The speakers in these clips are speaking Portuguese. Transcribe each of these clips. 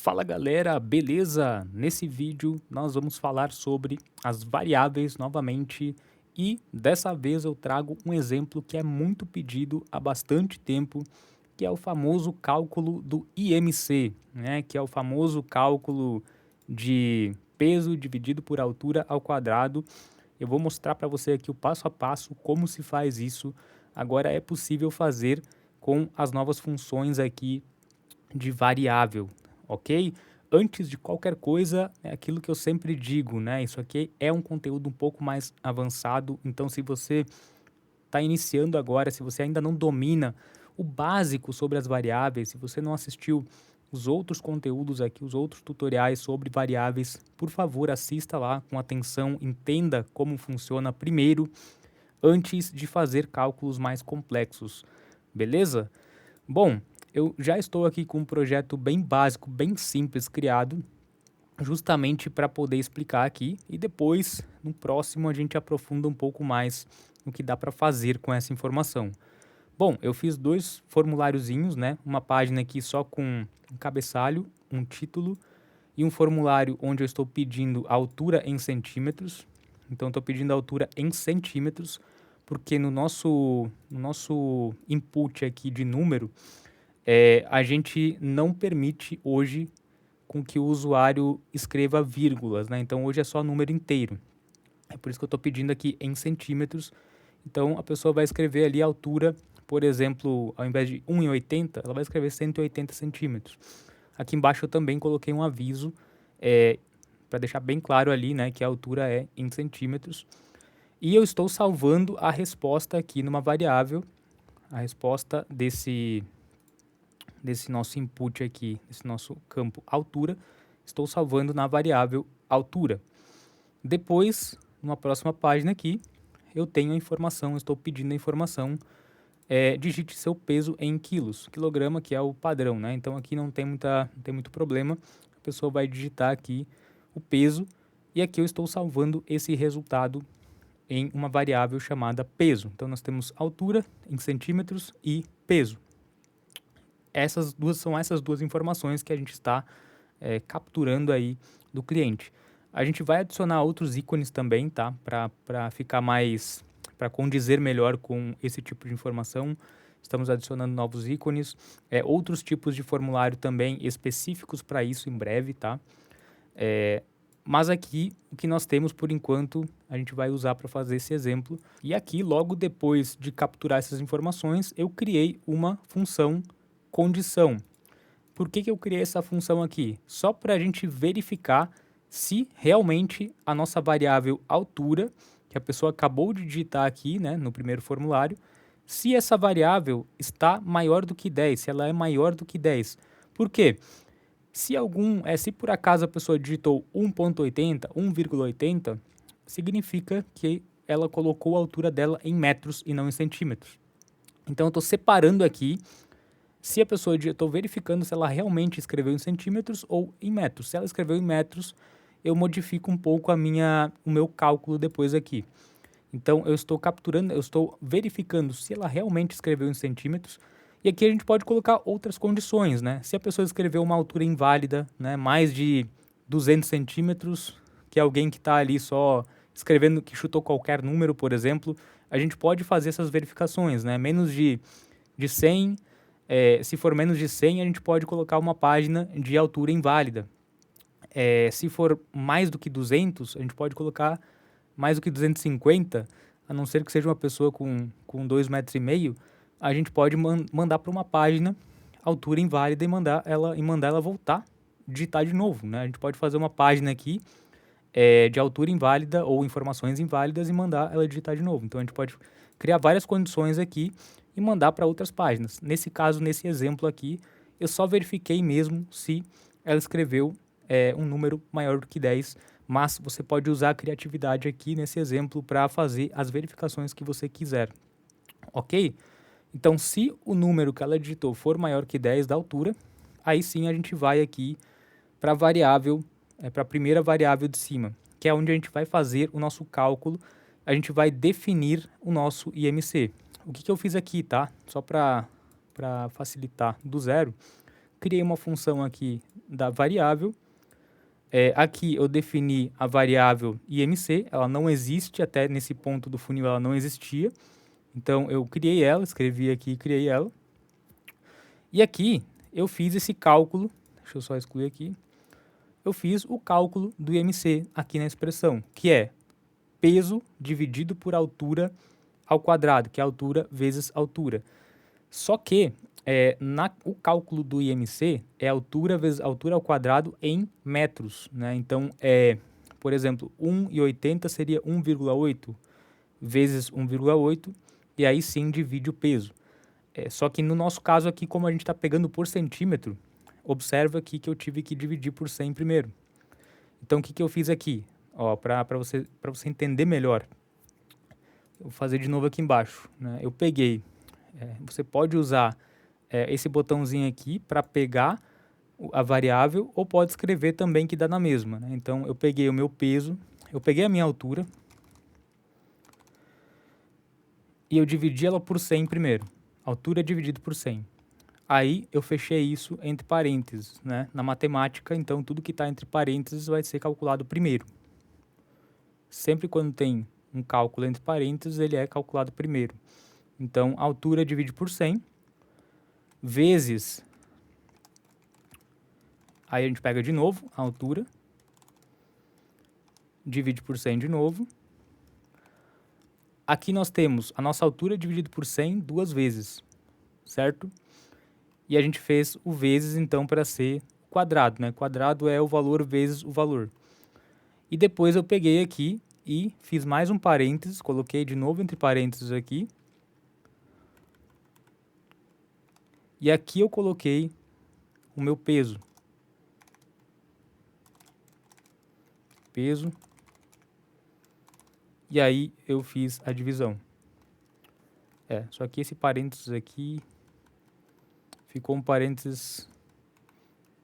Fala galera, beleza? Nesse vídeo nós vamos falar sobre as variáveis novamente e dessa vez eu trago um exemplo que é muito pedido há bastante tempo, que é o famoso cálculo do IMC, né? Que é o famoso cálculo de peso dividido por altura ao quadrado. Eu vou mostrar para você aqui o passo a passo como se faz isso. Agora é possível fazer com as novas funções aqui de variável, ok? Antes de qualquer coisa, é aquilo que eu sempre digo, né? Isso aqui é um conteúdo um pouco mais avançado, então se você está iniciando agora, se você ainda não domina o básico sobre as variáveis, se você não assistiu os outros conteúdos aqui, os outros tutoriais sobre variáveis, por favor, assista lá com atenção, entenda como funciona primeiro, antes de fazer cálculos mais complexos, beleza? Bom, eu já estou aqui com um projeto bem básico, bem simples criado, justamente para poder explicar aqui e depois, no próximo, a gente aprofunda um pouco mais no que dá para fazer com essa informação. Bom, eu fiz dois formuláriozinhos, né? Uma página aqui só com um cabeçalho, um título e um formulário onde eu estou pedindo a altura em centímetros. Então, estou pedindo a altura em centímetros, porque no nosso input aqui de número, a gente não permite hoje com que o usuário escreva vírgulas, né? Então hoje é só número inteiro. É por isso que eu estou pedindo aqui em centímetros. Então a pessoa vai escrever ali a altura, por exemplo, ao invés de 1,80, ela vai escrever 180 centímetros. Aqui embaixo eu também coloquei um aviso para deixar bem claro ali, né, que a altura é em centímetros. E eu estou salvando a resposta aqui numa variável, a resposta desse nosso input aqui, desse nosso campo altura, estou salvando na variável altura. Depois, numa próxima página aqui, eu tenho a informação, estou pedindo a informação, digite seu peso em quilos, quilograma que é o padrão, né? Então aqui não tem muito problema, a pessoa vai digitar aqui o peso e aqui eu estou salvando esse resultado em uma variável chamada peso. Então nós temos altura em centímetros e peso. Essas duas informações que a gente está capturando aí do cliente. A gente vai adicionar outros ícones também, tá? Para ficar mais, para condizer melhor com esse tipo de informação. Estamos adicionando novos ícones, outros tipos de formulário também específicos para isso em breve, tá? Mas aqui o que nós temos por enquanto a gente vai usar para fazer esse exemplo. E aqui, logo depois de capturar essas informações, eu criei uma função condição. Por que eu criei essa função aqui? Só para a gente verificar se realmente a nossa variável altura, que a pessoa acabou de digitar aqui, né, no primeiro formulário, se essa variável está maior do que 10, se ela é maior do que 10. Por quê? Se por acaso a pessoa digitou 1,80, 1,80, significa que ela colocou a altura dela em metros e não em centímetros. Então eu estou separando aqui se a pessoa, eu estou verificando se ela realmente escreveu em centímetros ou em metros. Se ela escreveu em metros, eu modifico um pouco o meu cálculo depois aqui. Então eu estou capturando, eu estou verificando se ela realmente escreveu em centímetros. E aqui a gente pode colocar outras condições, né? Se a pessoa escreveu uma altura inválida, né, mais de 200 centímetros, que é alguém que está ali só escrevendo, que chutou qualquer número, por exemplo, a gente pode fazer essas verificações, né? Menos de 100, se for menos de 100, a gente pode colocar uma página de altura inválida. Se for mais do que 200, a gente pode colocar mais do que 250, a não ser que seja uma pessoa com 2,5 metros, a gente pode mandar para uma página altura inválida e mandar ela voltar, digitar de novo, né? A gente pode fazer uma página aqui de altura inválida ou informações inválidas e mandar ela digitar de novo. Então a gente pode criar várias condições aqui e mandar para outras páginas. Nesse caso, nesse exemplo aqui, eu só verifiquei mesmo se ela escreveu um número maior do que 10, mas você pode usar a criatividade aqui nesse exemplo para fazer as verificações que você quiser, ok? Então, se o número que ela digitou for maior que 10 da altura, aí sim a gente vai aqui para a variável, para a primeira variável de cima, que é onde a gente vai fazer o nosso cálculo, a gente vai definir o nosso IMC. O que eu fiz aqui, tá? Só para facilitar do zero, criei uma função aqui da variável. Aqui eu defini a variável IMC, ela não existe, até nesse ponto do funil ela não existia. Então eu criei ela, escrevi aqui e criei ela. E aqui eu fiz esse cálculo, deixa eu só excluir aqui. Eu fiz o cálculo do IMC aqui na expressão, que é peso dividido por altura ao quadrado, que é altura vezes altura. Só que o cálculo do IMC é altura vezes altura ao quadrado em metros, né? Então, por exemplo, 1,80 seria 1,8 vezes 1,8, e aí sim divide o peso. Só que no nosso caso aqui, como a gente está pegando por centímetro, observa aqui que eu tive que dividir por 100 primeiro. Então, o que eu fiz aqui? Para você entender melhor. Eu vou fazer de novo aqui embaixo, né? Eu peguei, você pode usar esse botãozinho aqui para pegar a variável, ou pode escrever também que dá na mesma, né? Então, eu peguei o meu peso, eu peguei a minha altura e eu dividi ela por 100 primeiro. Altura dividido por 100. Aí eu fechei isso entre parênteses, né? Na matemática, então, tudo que está entre parênteses vai ser calculado primeiro. Sempre quando tem um cálculo entre parênteses, ele é calculado primeiro. Então, altura divide por 100, vezes... Aí a gente pega de novo a altura, divide por 100 de novo. Aqui nós temos a nossa altura dividido por 100 duas vezes, certo? E a gente fez o vezes, então, para ser quadrado, né? Quadrado é o valor vezes o valor. E depois eu peguei aqui e fiz mais um parênteses, coloquei de novo entre parênteses aqui. E aqui eu coloquei o meu peso. Peso. E aí eu fiz a divisão. Só que esse parênteses aqui ficou um parênteses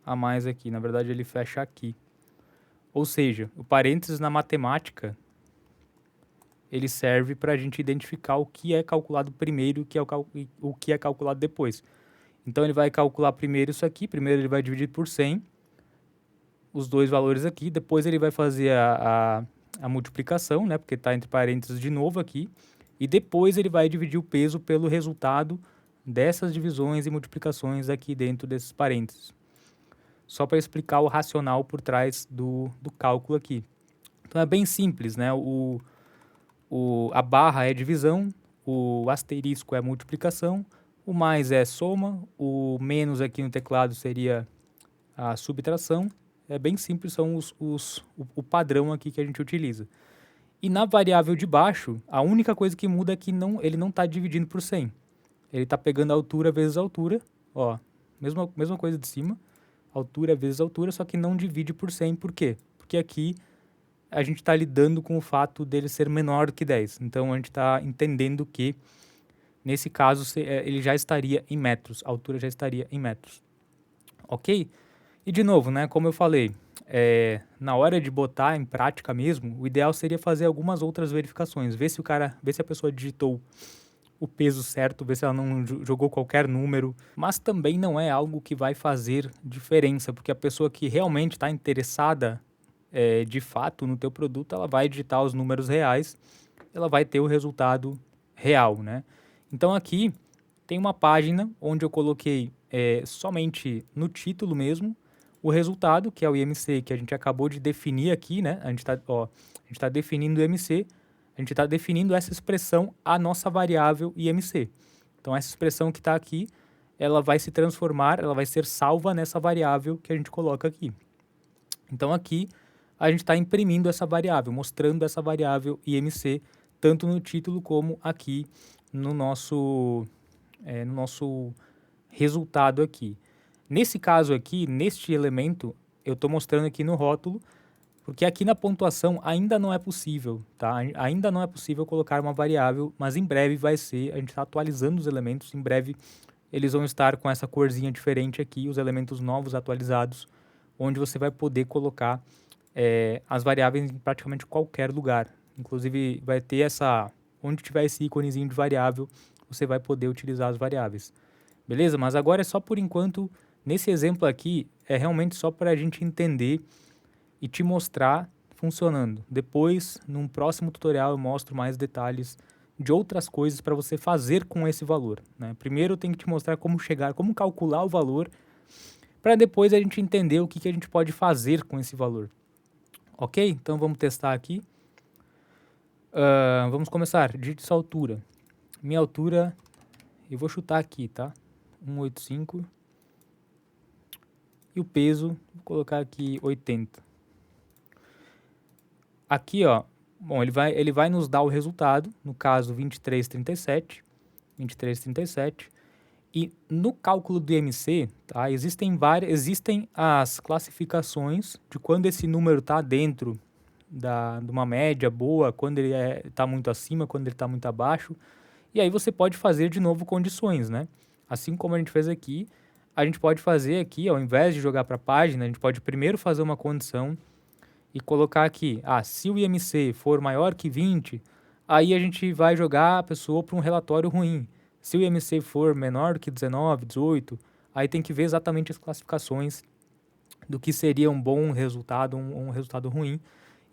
a mais aqui. Na verdade, ele fecha aqui. Ou seja, o parênteses na matemática, ele serve para a gente identificar o que é calculado primeiro e o que é calculado depois. Então, ele vai calcular primeiro isso aqui. Primeiro, ele vai dividir por 100, os dois valores aqui. Depois, ele vai fazer a multiplicação, né? Porque está entre parênteses de novo aqui. E depois, ele vai dividir o peso pelo resultado dessas divisões e multiplicações aqui dentro desses parênteses. Só para explicar o racional por trás do cálculo aqui. Então, é bem simples, né? A barra é divisão, o asterisco é multiplicação, o mais é soma, o menos aqui no teclado seria a subtração. É bem simples, são o padrão aqui que a gente utiliza. E na variável de baixo, a única coisa que muda é que ele não está dividindo por 100. Ele está pegando a altura vezes a altura, ó, mesma coisa de cima, altura vezes altura, só que não divide por 100. Por quê? Porque aqui a gente está lidando com o fato dele ser menor do que 10. Então, a gente está entendendo que, nesse caso, ele já estaria em metros, a altura já estaria em metros. Ok? E, de novo, né, como eu falei, na hora de botar em prática mesmo, o ideal seria fazer algumas outras verificações, ver se a pessoa digitou o peso certo, ver se ela não jogou qualquer número, mas também não é algo que vai fazer diferença, porque a pessoa que realmente está interessada de fato no teu produto, ela vai digitar os números reais, ela vai ter o resultado real, né? Então aqui tem uma página onde eu coloquei somente no título mesmo o resultado, que é o IMC, que a gente acabou de definir aqui, né? A gente está definindo o IMC, a gente está definindo essa expressão, a nossa variável IMC. Então, essa expressão que está aqui, ela vai se transformar, ela vai ser salva nessa variável que a gente coloca aqui. Então, aqui, a gente está imprimindo essa variável, mostrando essa variável IMC, tanto no título como aqui no nosso resultado aqui. Nesse caso aqui, neste elemento, eu estou mostrando aqui no rótulo, porque aqui na pontuação ainda não é possível, tá? Ainda não é possível colocar uma variável, mas em breve vai ser, a gente está atualizando os elementos, em breve eles vão estar com essa corzinha diferente aqui, os elementos novos atualizados, onde você vai poder colocar as variáveis em praticamente qualquer lugar. Inclusive vai ter onde tiver esse íconezinho de variável, você vai poder utilizar as variáveis. Beleza? Mas agora é só por enquanto Nesse exemplo aqui, é realmente só para a gente entender e te mostrar funcionando. Depois, num próximo tutorial, eu mostro mais detalhes de outras coisas para você fazer com esse valor, né? Primeiro eu tenho que te mostrar como chegar, como calcular o valor, para depois a gente entender o que a gente pode fazer com esse valor. Ok? Então vamos testar aqui. Vamos começar. Digite sua altura. Minha altura, eu vou chutar aqui, tá? 185. E o peso, vou colocar aqui 80. Aqui, ó, bom, ele vai nos dar o resultado, no caso 23,37. 23,37. E no cálculo do IMC, tá, existem as classificações de quando esse número está dentro de uma média boa, quando ele está muito acima, quando ele está muito abaixo. E aí você pode fazer de novo condições, né? Assim como a gente fez aqui, a gente pode fazer aqui, ao invés de jogar para a página, a gente pode primeiro fazer uma condição e colocar aqui, se o IMC for maior que 20, aí a gente vai jogar a pessoa para um relatório ruim. Se o IMC for menor do que 19, 18, aí tem que ver exatamente as classificações do que seria um bom resultado, um resultado ruim.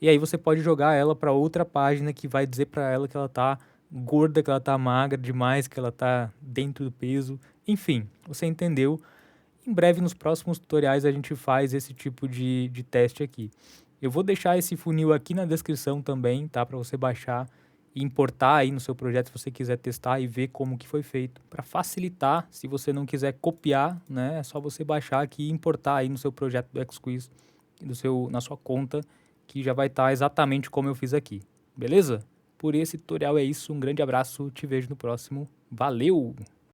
E aí você pode jogar ela para outra página que vai dizer para ela que ela está gorda, que ela está magra demais, que ela está dentro do peso. Enfim, você entendeu. Em breve, nos próximos tutoriais, a gente faz esse tipo de teste aqui. Eu vou deixar esse funil aqui na descrição também, tá? Para você baixar e importar aí no seu projeto, se você quiser testar e ver como que foi feito. Para facilitar, se você não quiser copiar, né? É só você baixar aqui e importar aí no seu projeto do XQuiz, na sua conta, que já vai estar exatamente como eu fiz aqui. Beleza? Por esse tutorial é isso. Um grande abraço. Te vejo no próximo. Valeu!